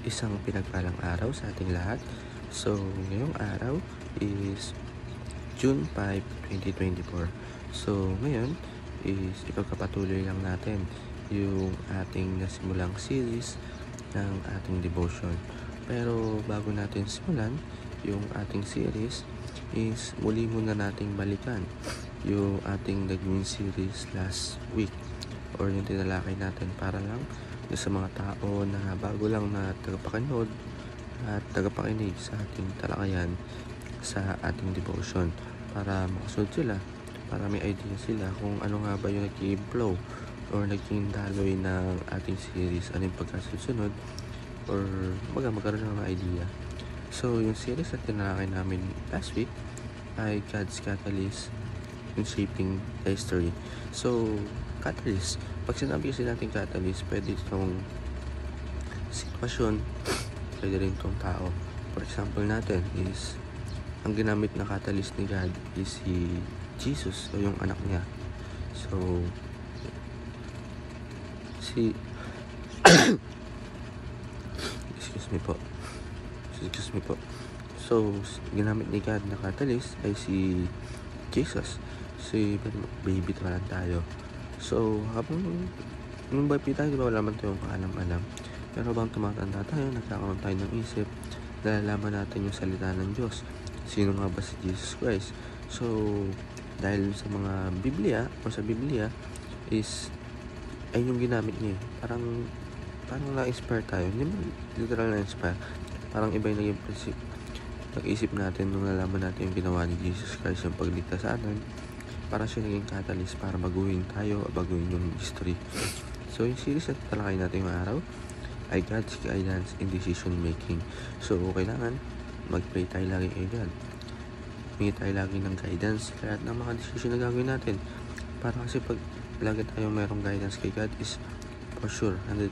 Isang pinagpalang araw sa ating lahat. So, ngayong araw is June 5, 2024. So, ngayon is ipagpapatuloy lang natin yung ating nasimulang series ng ating devotion. Pero bago natin simulan yung ating series is muli muna nating balikan yung ating naging series last week or yung tinalakay natin para lang sa mga tao na bago lang na tagapakinood at tagapakinig sa ating talakayan sa ating devotion para makasunod sila, para may idea sila kung ano nga ba yung naging flow or naging daloy ng ating series, ano yung pagkasunod or magkaroon ng idea. So, yung series na tinalakay namin last week ay God's Catalyst in Shaping History. So, catalyst. Pag sinabi kasi natin catalyst, pwede itong sitwasyon, pwede rin itong tao. For example natin is, ang ginamit na catalyst ni God is si Jesus o yung anak niya. So, excuse me po. So, ginamit ni God na catalyst ay si Jesus. Si baby pa lang tayo. So, habang nung baby tayo, di ba wala man tayong paalam-alam. Pero habang tumatanda tayo, nagkakaroon tayo ng isip, nalalaman natin yung salita ng Diyos. Sino nga ba si Jesus Christ? So, dahil sa mga Biblia, o sa Biblia, is, ay yung ginamit niya. Parang na-inspire tayo. Hindi mo literal na-inspire. Parang iba yung naging prinsip. Nag-isip natin nung nalaman natin yung ginawa ni Jesus Christ, yung pagligtas sa atin. Parang siya naging catalyst para baguhin tayo, baguhin yung history. So, yung series na tatalakay natin yung araw ay God's Guidance in Decision Making. So, kailangan mag-pray tayo lagi kay God. Hingi tayo lagi ng guidance sa lahat ng mga decision na gagawin natin. Para kasi pag lagi tayo mayroong guidance kay God is for sure, 100%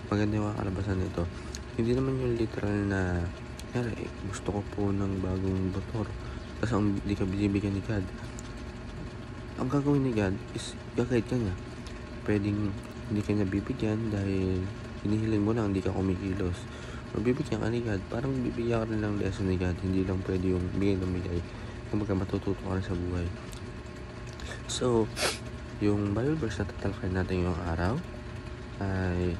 maganda yung kalabasan nito. Hindi naman yung literal na gusto ko po ng bagong motor tapos ang hindi ka binibigyan ni God. Ang gagawin ni God is gagawin ka niya. Pwedeng hindi ka niya bibigyan dahil hinihiling mo lang, hindi ka kumikilos. O bibigyan ka ni God, parang bibigyan ka rin ng lesson ni God. Hindi lang pwede yung bigay ng bigay. Kumbaga matututo ka rin sa buhay. So, yung Bible verse na tatalakay natin yung araw ay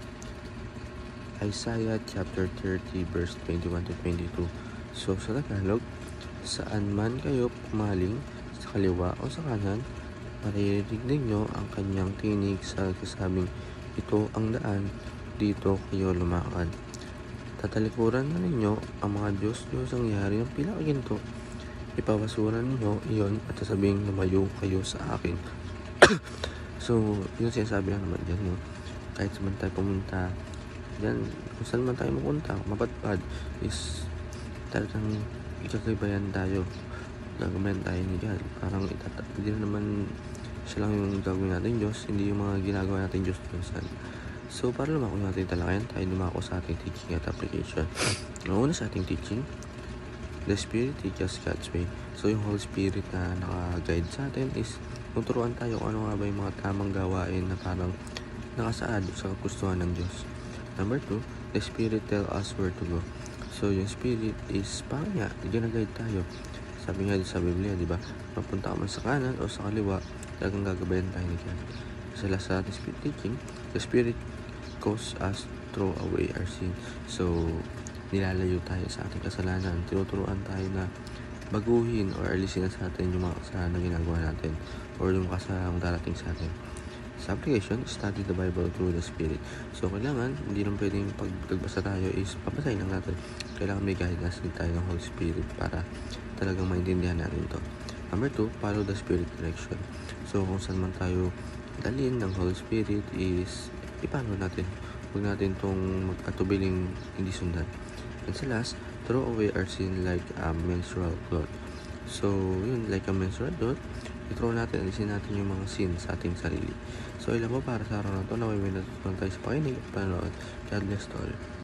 Isaiah chapter 30 verse 21 to 22. So, sa Tagalog, saan man kayo pumaling, sa kaliwa o sa kanan, maririnig ninyo ang kanyang tinig sa kasabing, ito ang daan, dito kayo lumakad. Tatalikuran na ninyo ang mga Diyos ang yari ng pinakaginto. Ipawasuran ninyo iyon at sasabihin lumayo kayo sa akin. So, yun sinasabi lang naman dyan, no? Kahit saan tayo pumunta, dyan, kung saan man tayo mapunta, mapadpad, is talagang ikakaibayan tayo. Gagamayan tayo ni God. Parang hindi na naman siya lang yung gagawin natin Diyos, hindi yung mga ginagawa natin Diyos. So, para lumako natin talakayan, tayo lumako sa ating teaching at application. Una sa ating teaching, the Spirit teaches God's way. So, yung Holy Spirit na naka-guide sa atin is tuturuan tayo kung ano nga ba yung mga tamang gawain na parang nakasaad sa kagustuhan ng Diyos. Number 2, the Spirit tell us where to go. So, yung Spirit is parang nga, gina-guide tayo. Sabi nga sa Biblia, di ba? Mapunta ka man sa kanan o sa kaliwa, talagang gagabayan tayo ni God. Sa last sa ating Spirit teaching, the Spirit cause us throw away our sin. So, nilalayo tayo sa ating kasalanan. Tinuturuan tayo na baguhin or alisin sa atin yung mga kasalanan na ginagawa natin or yung kasalanan darating sa atin. Sa application, study the Bible through the Spirit. So, kailangan, hindi lang pwedeng pag nagbasa tayo is papasahin lang natin. Kailangan may guidance din tayo ng Holy Spirit para talagang maintindihan natin ito. Number 2, follow the Spirit direction. So, kung saan man tayo dalhin ng Holy Spirit is ipano natin. Huwag natin itong magkatubiling hindi sundan. And sa last, throw away our sin like a menstrual cloth. So, yun, like a menstrual cloth, i-throw natin, alisin natin yung mga sin sa ating sarili. So, ilan po para sa araw na ito, naway may natutunan tayo sa pakinig at panonood. God bless to all.